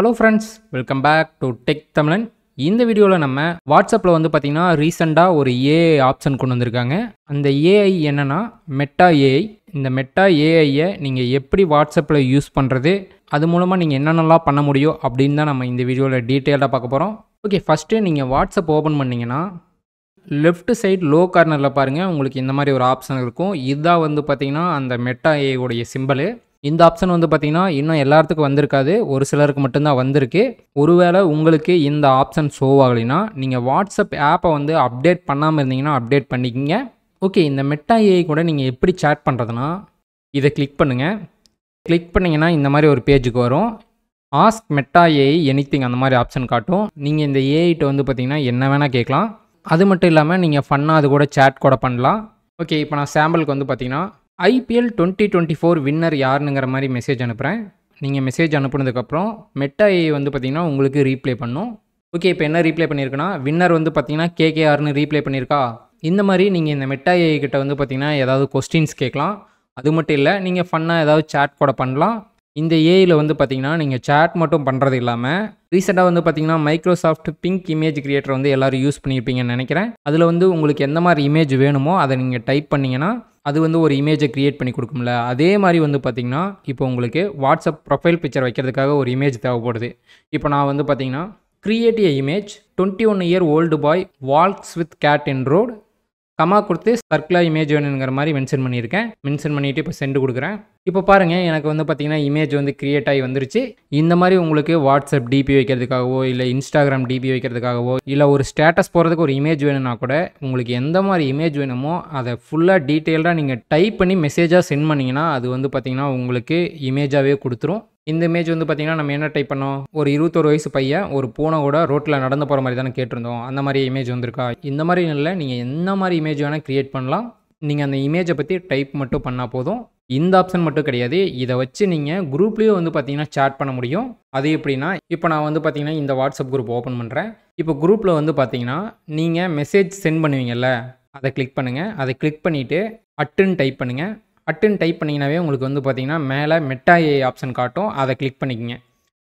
Hello friends, welcome back to tech Tamilan. இந்த வீடியோவில் நம்ம வாட்ஸ்அப்பில் வந்து பார்த்திங்கன்னா ரீசெண்டாக ஒரு ஏஐ ஆப்ஷன் கொண்டு வந்திருக்காங்க. அந்த ஏஐ என்னென்னா மெட்டா ஏஐ. இந்த மெட்டா ஏஐயை நீங்கள் எப்படி வாட்ஸ்அப்பில் யூஸ் பண்ணுறது, அது மூலமாக நீங்கள் என்னென்னலாம் பண்ண முடியும் அப்படின்னு தான் நம்ம இந்த வீடியோவில் டீட்டெயிலாக பார்க்க போகிறோம். ஓகே, ஃபஸ்ட்டு நீங்கள் வாட்ஸ்அப் ஓப்பன் பண்ணிங்கன்னா லெஃப்ட் சைட் லோ கார்னரில் பாருங்கள், உங்களுக்கு இந்த மாதிரி ஒரு ஆப்ஷன் இருக்கும். இதுதான் வந்து பார்த்திங்கன்னா அந்த மெட்டா ஏஐயோடைய சிம்பிள். இந்த ஆப்ஷன் வந்து பார்த்திங்கன்னா இன்னும் எல்லாத்துக்கும் வந்திருக்காது, ஒரு சிலருக்கு மட்டும்தான் வந்திருக்கு. ஒருவேளை உங்களுக்கு இந்த ஆப்ஷன் ஷோ ஆகலைன்னா நீங்கள் வாட்ஸ்அப் ஆப்பை வந்து அப்டேட் பண்ணாமல் இருந்தீங்கன்னா அப்டேட் பண்ணிக்கிங்க. ஓகே, இந்த மெட்டா ஏஐ கூட நீங்கள் எப்படி சேட் பண்ணுறதுனா இதை கிளிக் பண்ணுங்கள். கிளிக் பண்ணிங்கன்னா இந்த மாதிரி ஒரு பேஜுக்கு வரும். ஆஸ்க் மெட்டா ஏஐ எனிதிங் அந்த மாதிரி ஆப்ஷன் காட்டும். நீங்கள் இந்த ஏஐட்ட வந்து பார்த்திங்கன்னா என்ன வேணால் கேட்கலாம். அது மட்டும் இல்லாமல் நீங்கள் ஃபன்னாக அது கூட சேட் கூட பண்ணலாம். ஓகே, இப்போ நான் சாம்பிளுக்கு வந்து பார்த்திங்கன்னா IPL 2024 வின்னர் யாருங்கிற மாதிரி மெசேஜ் அனுப்புகிறேன். நீங்கள் மெசேஜ் அனுப்புனதுக்கப்புறம் மெட்டா ஏஐ வந்து பார்த்திங்கன்னா உங்களுக்கு ரீப்ளே பண்ணும். ஓகே, இப்போ என்ன ரீப்ளே பண்ணியிருக்குன்னா வின்னர் வந்து பார்த்திங்கன்னா KKRனு ரீப்ளே பண்ணியிருக்கா. இந்த மாதிரி நீங்கள் இந்த மெட்டா ஏஐ கிட்ட வந்து பார்த்திங்கன்னா ஏதாவது கொஸ்டின்ஸ் கேட்கலாம். அது மட்டும் இல்லை, நீங்கள் ஃபன்னாக ஏதாவது சேட் கூட பண்ணலாம். இந்த ஏஐயில் வந்து பார்த்திங்கன்னா நீங்கள் சேட் மட்டும் பண்ணுறது இல்லாமல் ரீசெண்டாக வந்து பார்த்திங்கன்னா மைக்ரோசாஃப்ட் பிங்க் இமேஜ் கிரியேட்டர் வந்து எல்லோரும் யூஸ் பண்ணியிருப்பீங்கன்னு நினைக்கிறேன். அதில் வந்து உங்களுக்கு எந்த மாதிரி இமேஜ் வேணுமோ அதை நீங்கள் டைப் பண்ணிங்கன்னா அது வந்து ஒரு இமேஜை க்ரியேட் பண்ணி கொடுக்கும்ல. அதே மாதிரி வந்து பார்த்திங்கன்னா இப்போ உங்களுக்கு வாட்ஸ்அப் ப்ரொஃபைல் பிக்சர் வைக்கிறதுக்காக ஒரு இமேஜ் தேவைப்படுது. இப்போ நான் வந்து பார்த்திங்கன்னா create a image 21 year old boy walks with cat in road comma கொடுத்து சர்க்குலர் இமேஜ் வேணுங்கிற மாதிரி மென்ஷன் பண்ணியிருக்கேன். மென்ஷன் பண்ணிவிட்டு இப்போ சென்ட் கொடுக்குறேன். இப்போ பாருங்கள், எனக்கு வந்து பார்த்திங்கன்னா இமேஜ் வந்து க்ரியேட் ஆகி வந்துருச்சு. இந்த மாதிரி உங்களுக்கு வாட்ஸ்அப் டிபி வைக்கிறதுக்காகவோ இல்லை இன்ஸ்டாகிராம் டிபி வைக்கிறதுக்காகவோ இல்லை ஒரு ஸ்டேட்டஸ் போகிறதுக்கு ஒரு இமேஜ் வேணும்னா கூட உங்களுக்கு எந்த மாதிரி இமேஜ் வேணுமோ அதை ஃபுல்லாக டீட்டெயில்டாக நீங்கள் டைப் பண்ணி மெசேஜாக சென்ட் பண்ணிங்கன்னா அது வந்து பார்த்திங்கன்னா உங்களுக்கு இமேஜாகவே கொடுத்துரும். இந்த இமேஜ் வந்து பார்த்திங்கன்னா நம்ம என்ன டைப் பண்ணோம், ஒரு 21 வயசு பையன் ஒரு பூனை கூட ரோட்டில் நடந்து போகிற மாதிரி தானே கேட்டிருந்தோம். அந்த மாதிரி இமேஜ் வந்திருக்கா. இந்த மாதிரி இல்லை, நீங்கள் என்ன மாதிரி இமேஜ் வேணால் க்ரியேட் பண்ணலாம். நீங்கள் அந்த இமேஜை பற்றி டைப் மட்டும் பண்ணால் போதும். இந்த ஆப்ஷன் மட்டும் கிடையாது, இதை வச்சு நீங்கள் குரூப்லேயும் வந்து பார்த்திங்கன்னா சேட் பண்ண முடியும். அது எப்படின்னா, இப்போ நான் வந்து பார்த்திங்கன்னா இந்த வாட்ஸ்அப் குரூப் ஓப்பன் பண்ணுறேன். இப்போ குரூப்பில் வந்து பார்த்திங்கன்னா நீங்கள் மெசேஜ் சென்ட் பண்ணுவீங்கல்ல, அதை கிளிக் பண்ணுங்கள். அதை கிளிக் பண்ணிவிட்டு அட்டுன்னு டைப் பண்ணுங்கள். அட்டுன்னு டைப் பண்ணிங்கனாவே உங்களுக்கு வந்து பார்த்திங்கன்னா மேலே மெட்டா ஏஐ ஆப்ஷன் காட்டும். அதை கிளிக் பண்ணிக்கங்க.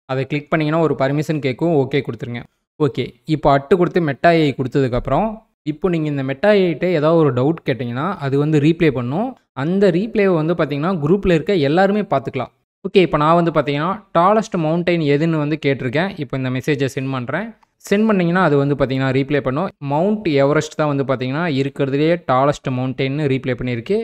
அதை கிளிக் பண்ணிங்கன்னா ஒரு பர்மிஷன் கேட்கும், ஓகே கொடுத்துருங்க. ஓகே, இப்போ அட்டு கொடுத்து மெட்டா ஏஐ கொடுத்ததுக்கப்புறம் இப்போ நீங்கள் இந்த மெட்டா ஏஐட்ட ஏதாவது ஒரு டவுட் கேட்டிங்கன்னா அது வந்து ரீப்ளே பண்ணும். அந்த ரீப்ளேவை வந்து பார்த்திங்கன்னா குரூப்பில் இருக்க எல்லாருமே பார்த்துக்கலாம். ஓகே, இப்போ நான் வந்து பார்த்திங்கன்னா டாலஸ்ட் மவுண்டைன் எதுன்னு வந்து கேட்டிருக்கேன். இப்போ இந்த மெசேஜை சென்ட் பண்ணுறேன். சென்ட் பண்ணிங்கன்னா அது வந்து பார்த்திங்கன்னா ரீப்ளே பண்ணும். மவுண்ட் எவரெஸ்ட் தான் வந்து பார்த்திங்கன்னா இருக்கிறதுலே டாலஸ்ட் மவுண்டைன்னு ரீப்ளே பண்ணியிருக்கு.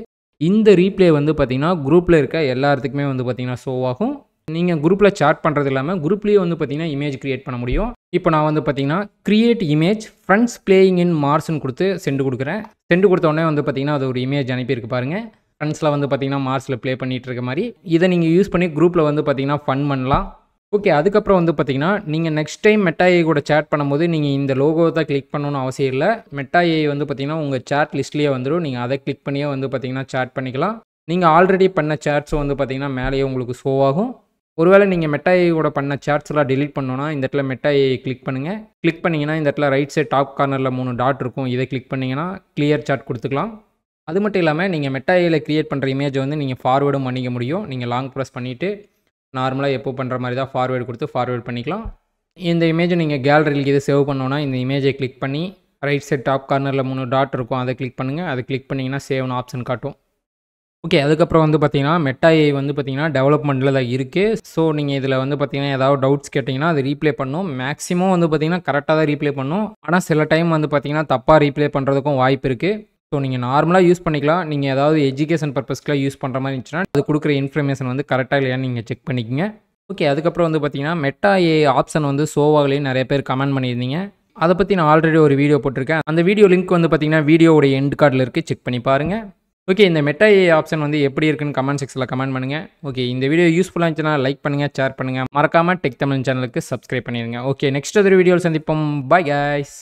இந்த ரீப்ளே வந்து பார்த்திங்கன்னா குரூப்பில் இருக்க எல்லாத்துக்குமே வந்து பார்த்திங்கன்னா ஷோ ஆகும். நீங்கள் குரூப்பில் சேட் பண்ணுறது இல்லாமல் குரூப்லேயே வந்து பார்த்திங்கன்னா இமேஜ் க்ரியேட் பண்ண முடியும். இப்போ நான் வந்து பார்த்திங்கன்னா create image friends playing in மார்ஸ்ன்னு கொடுத்து சென்ட் கொடுக்குறேன். சென்ட் கொடுத்த உடனே வந்து பார்த்திங்கன்னா அது ஒரு இமேஜ் அனுப்பியிருக்கு பாருங்கள். ஃப்ரெண்ட்ஸில் வந்து பார்த்திங்கன்னா மார்ஸில் ப்ளே பண்ணிகிட்டு இருக்க மாதிரி. இதை நீங்கள் யூஸ் பண்ணி குரூப்பில் வந்து பார்த்திங்கன்னா ஃபன் பண்ணலாம். ஓகே, அதுக்கப்புறம் வந்து பார்த்திங்கன்னா நீங்கள் நெக்ஸ்ட் டைம் மெட்டா ஏஐ கூட சேட் பண்ணும்போது நீங்கள் இந்த லோகோவை தான் கிளிக் பண்ணணும்னு அவசியம் இல்லை. மெட்டா ஏஐ வந்து பார்த்திங்கன்னா உங்கள் சேட் லிஸ்ட்லேயே வந்துடும். நீங்கள் அதை கிளிக் பண்ணியே வந்து பார்த்திங்கன்னா சேட் பண்ணிக்கலாம். நீங்கள் ஆல்ரெடி பண்ண சேட்ஸும் வந்து பார்த்திங்கன்னா மேலேயே உங்களுக்கு ஷோ ஆகும். ஒருவேளை நீங்கள் மெட்டா ஏஐ கூட பண்ண சேட்ஸ்லாம் டெலீட் பண்ணணும்னா இந்த இடத்துல மெட்டா ஏஐ கிளிக் பண்ணுங்கள். கிளிக் பண்ணிங்கன்னா இந்த இடத்துல ரைட் சைட் டாப் கார்னரில் 3 டாட் இருக்கும். இதை கிளிக் பண்ணிங்கன்னா கிளியர் சேட் கொடுத்துக்கலாம். அது மட்டும் இல்லாமல் நீங்கள் மெட்டா ஏஐயில் க்ரியேட் பண்ணுற இமேஜை வந்து நீங்கள் ஃபார்வேர்டும் பண்ணிக்க முடியும். நீங்கள் லாங் ப்ரெஸ் பண்ணிவிட்டு நார்மலாக எப்போ பண்ணுற மாதிரி தான் ஃபார்வேர்டு கொடுத்து ஃபார்வேர்ட் பண்ணிக்கலாம். இந்த இமேஜை நீங்கள் கேலரியில் இது சேவ் பண்ணோன்னா இந்த இமேஜை கிளிக் பண்ணி ரைட் சைட் டாப் கார்னரில் 3 டாட் இருக்கும். அதை கிளிக் பண்ணுங்கள். அதை கிளிக் பண்ணிங்கன்னா சேவ்னு ஆப்ஷன் காட்டும். ஓகே, அதுக்கப்புறம் வந்து பார்த்திங்கன்னா மெட்டா ஏஐ வந்து பார்த்திங்கன்னா டெவலப்மெண்ட்டில் தான் இருக்குது. ஸோ நீங்கள் இதில் வந்து பார்த்திங்கன்னா ஏதாவது டவுட்ஸ் கேட்டிங்கன்னா அது ரீப்ளே பண்ணும். மேக்ஸிமம் வந்து பார்த்திங்கன்னா கரெக்டாக தான் ரீப்ளே பண்ணும். ஆனால் சில டைம் வந்து பார்த்திங்கன்னா தப்பாக ரீப்ளே பண்ணுறதுக்கும் வாய்ப்பு இருக்குது. ஸோ நீங்கள் நார்மலாக யூஸ் பண்ணிக்கலாம். நீங்கள் ஏதாவது எஜுகேஷன் பர்பஸ்க்குலாம் யூஸ் பண்ணுற மாதிரி இருந்துச்சுன்னா அது கொடுக்குற இன்ஃபர்மேஷன் வந்து கரெக்டாக இல்லையான்னு நீங்கள் செக் பண்ணிக்கங்க. ஓகே, அதுக்கப்புறம் வந்து பார்த்திங்கன்னா மெட்டா ஏஐ ஆப்ஷன் வந்து ஷோவாகலேன்னு நிறைய பேர் கமெண்ட் பண்ணியிருந்தீங்க. அதை பற்றி நான் ஆல்ரெடி ஒரு வீடியோ போட்டிருக்கேன். அந்த வீடியோ லிங்க் வந்து பார்த்திங்கன்னா வீடியோவோட எண்ட் கார்டில் இருக்குது, செக் பண்ணி பாருங்கள். ஓகே, இந்த மெட்டா ஏஐ ஆப்ஷன் வந்து எப்படி இருக்குன்னு கமெண்ட் செக்ஷனில் கமெண்ட் பண்ணுங்கள். ஓகே, இந்த வீடியோ யூஸ்ஃபுல்லாக இருந்துச்சுன்னா லைக் பண்ணுங்கள், ஷேர் பண்ணுங்கள். மறக்காமல் டெக் தமிழ் சேனலுக்கு சப்ஸ்கிரைப் பண்ணிடுங்க. ஓகே, நெக்ஸ்ட் ஒரு வீடியோவில் சந்திப்போம். Bye guys.